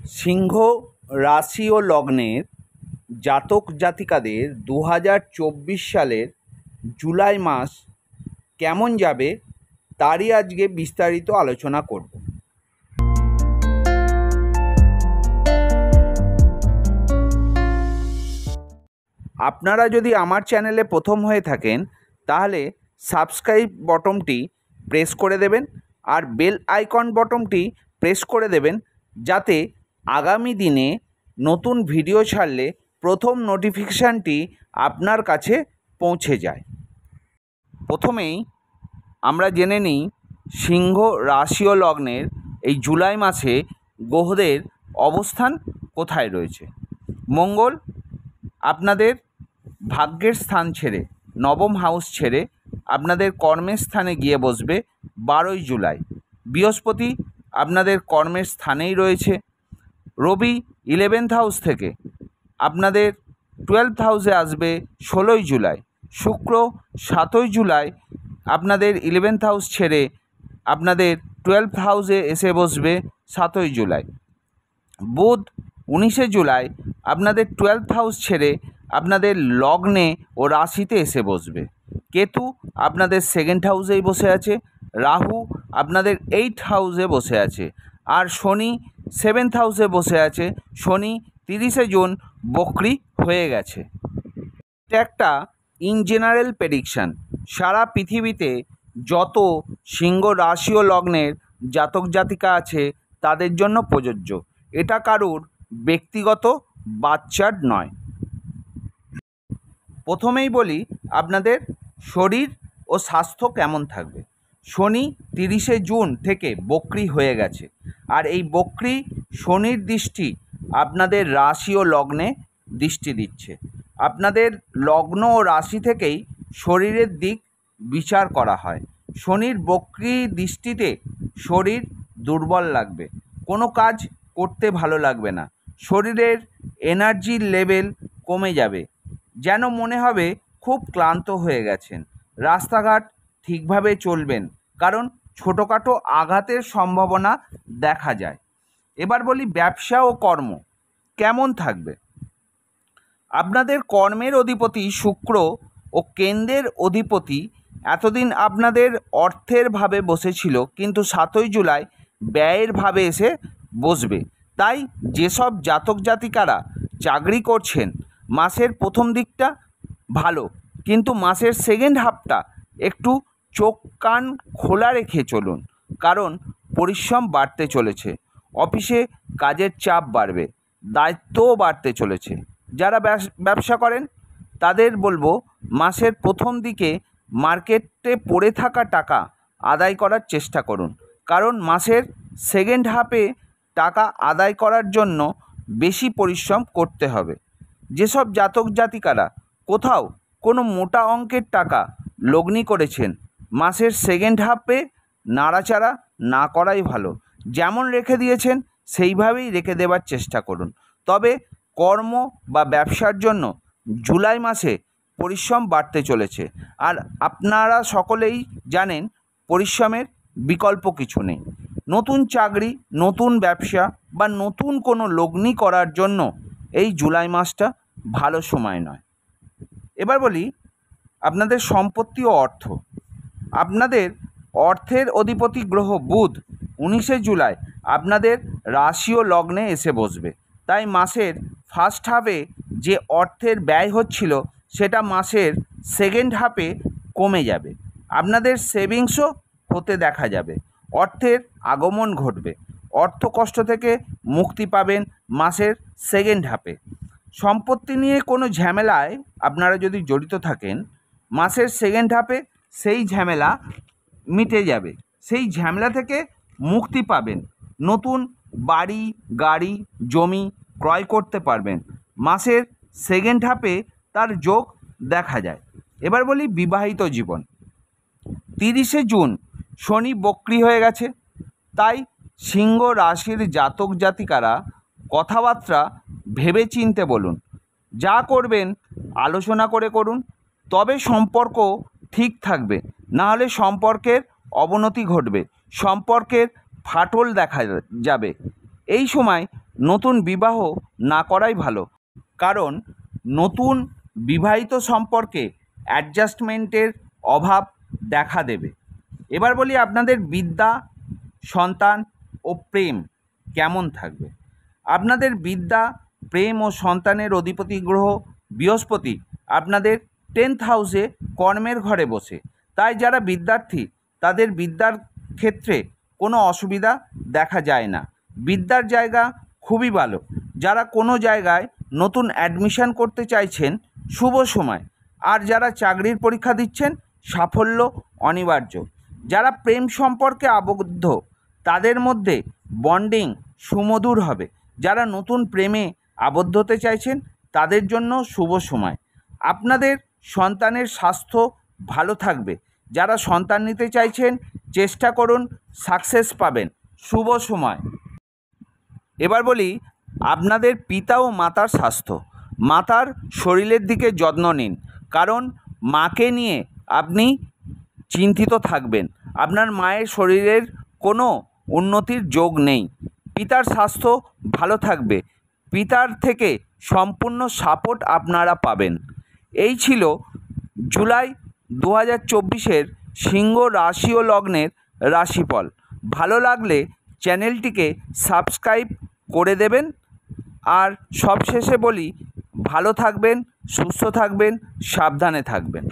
সিংহ রাশি ও লগ্নের জাতক জাতিকাদের 2024 সালের জুলাই মাস কেমন যাবে তারই আজকে বিস্তারিত আলোচনা করব। আপনারা যদি আমার চ্যানেলে প্রথম হয়ে থাকেন তাহলে সাবস্ক্রাইব বটনটি প্রেস করে দেবেন আর বেল আইকন বটনটি প্রেস করে দেবেন, যাতে আগামী দিনে নতুন ভিডিও ছাড়লে প্রথম নোটিফিকেশানটি আপনার কাছে পৌঁছে যায়। প্রথমেই আমরা জেনে নিই সিংহ রাশি ও লগ্নের এই জুলাই মাসে গ্রহদের অবস্থান কোথায় রয়েছে। মঙ্গল আপনাদের ভাগ্যের স্থান ছেড়ে, নবম হাউস ছেড়ে আপনাদের কর্মের স্থানে গিয়ে বসবে 12ই জুলাই। বৃহস্পতি আপনাদের কর্মের স্থানেই রয়েছে। রবি 11th হাউস থেকে আপনাদের 12th হাউসে আসবে 16ই জুলাই। শুক্র 7ই জুলাই আপনাদের 11th হাউস ছেড়ে আপনাদের 12th হাউসে এসে বসবে 7ই জুলাই। বুধ 19শে জুলাই আপনাদের 12th হাউস ছেড়ে আপনাদের লগ্নে ও রাশিতে এসে বসবে। কেতু আপনাদের 2nd হাউসেই বসে আছে। রাহু আপনাদের 8th হাউসে বসে আছে। আর শনি 7th হাউসে বসে আছে। শনি 30শে জুন বক্রি হয়ে গেছে। এটা একটা ইন জেনারেল প্রেডিকশান, সারা পৃথিবীতে যত সিংহ রাশি ও লগ্নের জাতক জাতিকা আছে তাদের জন্য প্রযোজ্য। এটা কারুর ব্যক্তিগত বাচ্চার নয়। প্রথমেই বলি আপনাদের শরীর ও স্বাস্থ্য কেমন থাকবে। শনি 30শে জুন থেকে বক্রি হয়ে গেছে, আর এই বক্রি শনির দৃষ্টি আপনাদের রাশি ও লগ্নে দৃষ্টি দিচ্ছে। আপনাদের লগ্ন ও রাশি থেকেই শরীরের দিক বিচার করা হয়। শনির বক্রি দৃষ্টিতে শরীর দুর্বল লাগবে, কোনো কাজ করতে ভালো লাগবে না, শরীরের এনার্জির লেভেল কমে যাবে, যেন মনে হবে খুব ক্লান্ত হয়ে গেছেন। রাস্তাঘাট ঠিকভাবে চলবেন, কারণ ছোটোখাটো আঘাতের সম্ভাবনা দেখা যায়। এবার বলি ব্যবসা ও কর্ম কেমন থাকবে। আপনাদের কর্মের অধিপতি শুক্র ও কেন্দ্রের অধিপতি এতদিন আপনাদের অর্থের ভাবে বসেছিল, কিন্তু 7ই জুলাই ব্যয়ের ভাবে এসে বসবে। তাই যেসব জাতক জাতিকারা চাকরি করছেন মাসের প্রথম দিকটা ভালো, কিন্তু মাসের সেকেন্ড হাফটা একটু চোখ কান খোলা রেখে চলুন, কারণ পরিশ্রম বাড়তে চলেছে। অফিসে কাজের চাপ বাড়বে, দায়িত্বও বাড়তে চলেছে। যারা ব্যবসা করেন তাদের বলবো মাসের প্রথম দিকে মার্কেটে পড়ে থাকা টাকা আদায় করার চেষ্টা করুন, কারণ মাসের সেকেন্ড হাফে টাকা আদায় করার জন্য বেশি পরিশ্রম করতে হবে। যেসব জাতক জাতিকারা কোথাও কোনো মোটা অঙ্কের টাকা লগ্নি করেছেন, মাসের সেকেন্ড হাফে নাড়াচাড়া না করাই ভালো। যেমন রেখে দিয়েছেন সেইভাবেই রেখে দেওয়ার চেষ্টা করুন। তবে কর্ম বা ব্যবসার জন্য জুলাই মাসে পরিশ্রম বাড়তে চলেছে, আর আপনারা সকলেই জানেন পরিশ্রমের বিকল্প কিছু নেই। নতুন চাকরি, নতুন ব্যবসা বা নতুন কোনো লগ্নি করার জন্য এই জুলাই মাসটা ভালো সময় নয়। এবার বলি আপনাদের সম্পত্তি ও অর্থ। আপনাদের অর্থের অধিপতি গ্রহ বুধ 19শে জুলাই আপনাদের রাশি ও লগ্নে এসে বসবে। তাই মাসের ফার্স্ট হাফে যে অর্থের ব্যয় হচ্ছিল সেটা মাসের সেকেন্ড হাফে কমে যাবে। আপনাদের সেভিংসও হতে দেখা যাবে, অর্থের আগমন ঘটবে। অর্থ কষ্ট থেকে মুক্তি পাবেন মাসের সেকেন্ড হাফে। সম্পত্তি নিয়ে কোনো ঝামেলায় আপনারা যদি জড়িত থাকেন, মাসের সেকেন্ড হাফে সেই ঝামেলা মিটে যাবে, সেই ঝামেলা থেকে মুক্তি পাবেন। নতুন বাড়ি, গাড়ি, জমি ক্রয় করতে পারবেন। মাসের সেকেন্ড হাফে তার যোগ দেখা যায়। এবার বলি বিবাহিত জীবন। 30শে জুন শনি বক্রি হয়ে গেছে, তাই সিংহ রাশির জাতক জাতিকারা কথাবার্তা ভেবে চিনতে বলুন। যা করবেন আলোচনা করে করুন, তবে সম্পর্ক ঠিক থাকবে, না হলে সম্পর্কের অবনতি ঘটবে, সম্পর্কের ফাটল দেখা যাবে। এই সময় নতুন বিবাহ না করাই ভালো, কারণ নতুন বিবাহিত সম্পর্কে অ্যাডজাস্টমেন্টের অভাব দেখা দেবে। এবার বলি আপনাদের বিদ্যা, সন্তান ও প্রেম কেমন থাকবে। আপনাদের বিদ্যা, প্রেম ও সন্তানের অধিপতি গ্রহ বৃহস্পতি আপনাদের 10th হাউসে কর্মের ঘরে বসে, তাই যারা বিদ্যার্থী তাদের বিদ্যার ক্ষেত্রে কোনো অসুবিধা দেখা যায় না। বিদ্যার জায়গা খুবই ভালো। যারা কোনো জায়গায় নতুন অ্যাডমিশন করতে চাইছেন শুভ সময়, আর যারা চাকরির পরীক্ষা দিচ্ছেন সাফল্য অনিবার্য। যারা প্রেম সম্পর্কে আবদ্ধ তাদের মধ্যে বন্ডিং সুমধুর হবে। যারা নতুন প্রেমে আবদ্ধ হতে চাইছেন তাদের জন্য শুভ সময়। আপনাদের সন্তানের স্বাস্থ্য ভালো থাকবে। যারা সন্তান নিতে চাইছেন চেষ্টা করুন, সাকসেস পাবেন, শুভ সময়। এবার বলি আপনাদের পিতা ও মাতার স্বাস্থ্য। মাতার শরীরের দিকে যত্ন নিন, কারণ মাকে নিয়ে আপনি চিন্তিত থাকবেন। আপনার মায়ের শরীরের কোনো উন্নতির যোগ নেই। পিতার স্বাস্থ্য ভালো থাকবে, পিতার থেকে সম্পূর্ণ সাপোর্ট আপনারা পাবেন। এই ছিল জুলাই 2024-এর সিংহ রাশি ও লগ্নের রাশিফল। ভালো লাগলে চ্যানেলটিকে সাবস্ক্রাইব করে দেবেন। আর সবশেষে বলি, ভালো থাকবেন, সুস্থ থাকবেন, সাবধানে থাকবেন।